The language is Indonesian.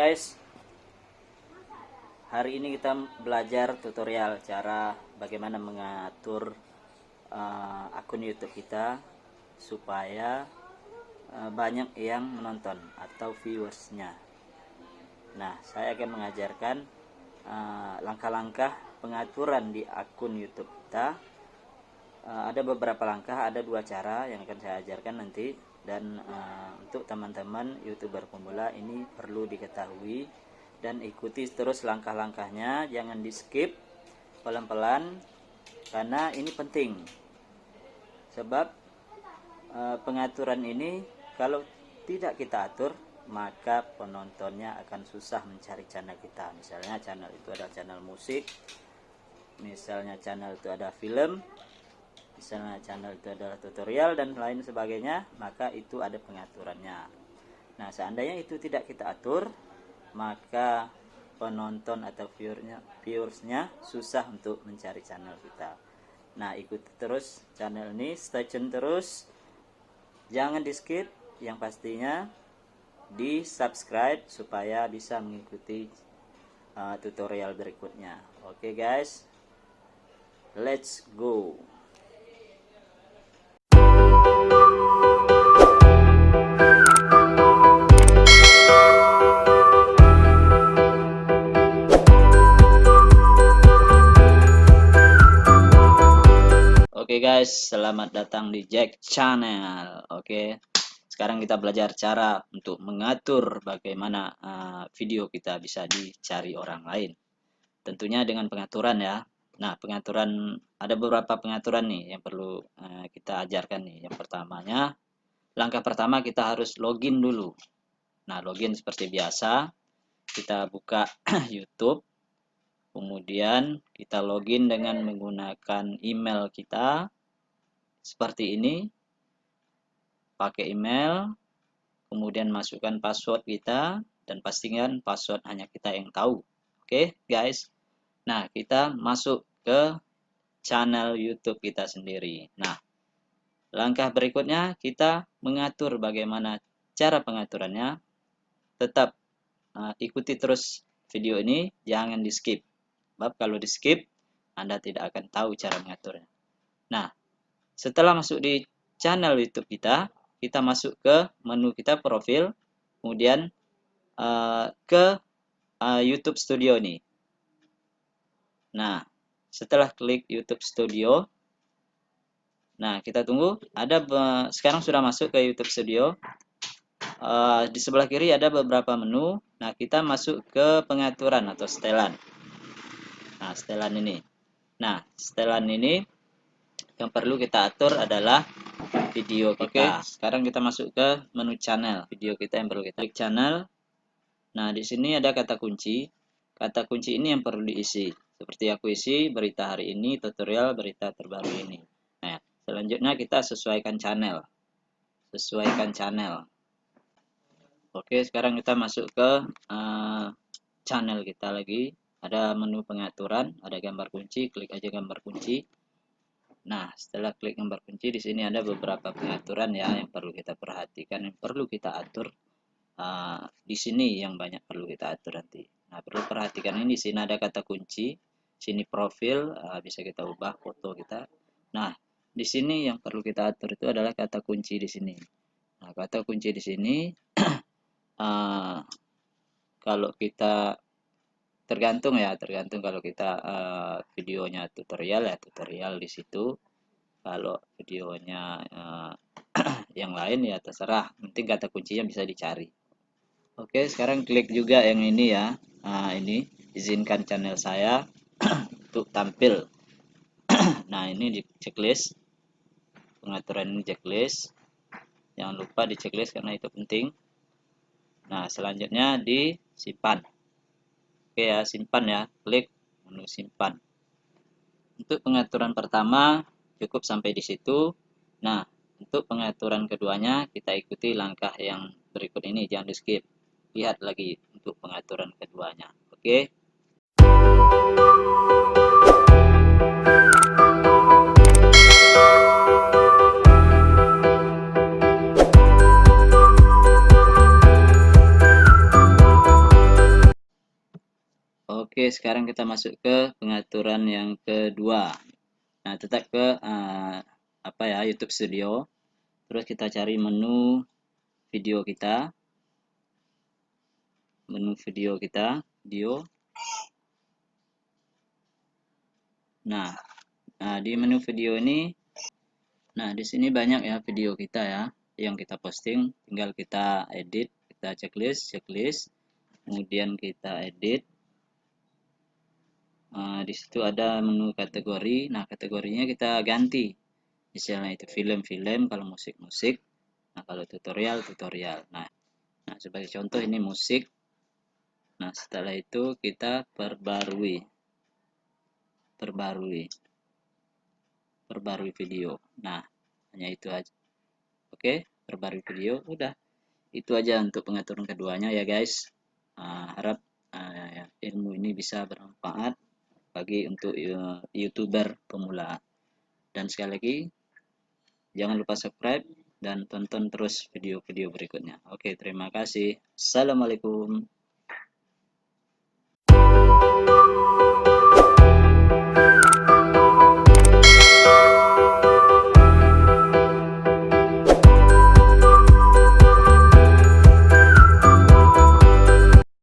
guys, hari ini kita belajar tutorial cara bagaimana mengatur akun YouTube kita supaya banyak yang menonton atau viewersnya. Nah, saya akan mengajarkan langkah-langkah pengaturan di akun YouTube kita. Ada beberapa langkah, ada 2 cara yang akan saya ajarkan nanti. Dan untuk teman-teman YouTuber pemula ini perlu diketahui dan ikuti terus langkah-langkahnya, jangan di skip, pelan-pelan, karena ini penting. Sebab pengaturan ini kalau tidak kita atur, maka penontonnya akan susah mencari channel kita. Misalnya channel itu ada channel musik, misalnya channel itu ada film, misalnya channel itu adalah tutorial dan lain sebagainya, maka itu ada pengaturannya. Nah, seandainya itu tidak kita atur, maka penonton atau viewersnya susah untuk mencari channel kita. Nah, ikuti terus channel ini, stay tune terus, jangan di skip, yang pastinya di subscribe supaya bisa mengikuti tutorial berikutnya. Oke guys, let's go. Oke guys, selamat datang di Jack Channel. Oke, sekarang kita belajar cara untuk mengatur bagaimana video kita bisa dicari orang lain. Tentunya dengan pengaturan ya. Nah, pengaturan, ada beberapa pengaturan nih yang perlu kita ajarkan nih. Yang pertamanya, langkah pertama kita harus login dulu. Nah, login seperti biasa, kita buka YouTube. Kemudian kita login dengan menggunakan email kita seperti ini. Pakai email, kemudian masukkan password kita dan pastikan password hanya kita yang tahu. Oke, guys. Nah, kita masuk ke channel YouTube kita sendiri. Nah, langkah berikutnya kita mengatur bagaimana cara pengaturannya. Tetap ikuti terus video ini, jangan di skip. Sebab kalau di skip, Anda tidak akan tahu cara mengaturnya. Nah, setelah masuk di channel YouTube kita, kita masuk ke menu kita profil, kemudian ke YouTube Studio ini. Nah, setelah klik YouTube Studio, nah kita tunggu. Sekarang sudah masuk ke YouTube Studio. Di sebelah kiri ada beberapa menu. Nah, kita masuk ke pengaturan atau setelan. Nah, setelan ini. Nah, setelan ini yang perlu kita atur adalah video kita. Oke, sekarang kita masuk ke menu channel. Video kita yang perlu kita klik channel. Nah, di sini ada kata kunci. Kata kunci ini yang perlu diisi. Seperti aku isi berita hari ini, tutorial berita terbaru ini. Nah, selanjutnya kita sesuaikan channel. Sesuaikan channel. Oke, sekarang kita masuk ke channel kita lagi. Ada menu pengaturan, ada gambar kunci, klik aja gambar kunci. Nah, setelah klik gambar kunci, di sini ada beberapa pengaturan ya yang perlu kita perhatikan, yang perlu kita atur. Di sini yang banyak perlu kita atur nanti. Nah, perlu perhatikan ini, di sini ada kata kunci, sini profil, bisa kita ubah foto kita. Nah, di sini yang perlu kita atur itu adalah kata kunci di sini. Nah, kata kunci di sini, kalau kita tergantung kalau kita videonya tutorial ya tutorial di situ. Kalau videonya yang lain ya terserah, penting kata kuncinya bisa dicari. Oke, sekarang klik juga yang ini ya. Ini izinkan channel saya untuk tampil. Nah, ini di checklist, pengaturan ini checklist, jangan lupa di checklist karena itu penting. Nah, selanjutnya disimpan. Oke ya, simpan ya, klik menu simpan. Untuk pengaturan pertama cukup sampai di situ. Nah, untuk pengaturan keduanya kita ikuti langkah yang berikut ini, jangan di skip. Lihat lagi untuk pengaturan keduanya. Oke. Oke, sekarang kita masuk ke pengaturan yang kedua. Nah, tetap ke YouTube Studio. Terus kita cari menu video kita. Video. Nah, di menu video ini, nah di sini banyak ya video kita ya yang kita posting. Tinggal kita edit, kita checklist, kemudian kita edit. Di situ ada menu kategori. Nah, kategorinya kita ganti. Misalnya itu film-film, kalau musik-musik. Nah, kalau tutorial. Nah, sebagai contoh ini musik. Nah, setelah itu kita perbarui video. Nah, hanya itu aja. Oke, perbarui video. Udah. Itu aja untuk pengaturan keduanya ya guys. Harap ilmu ini bisa bermanfaat bagi untuk YouTuber pemula. Dan sekali lagi, jangan lupa subscribe dan tonton terus video-video berikutnya. Oke, terima kasih. Assalamualaikum.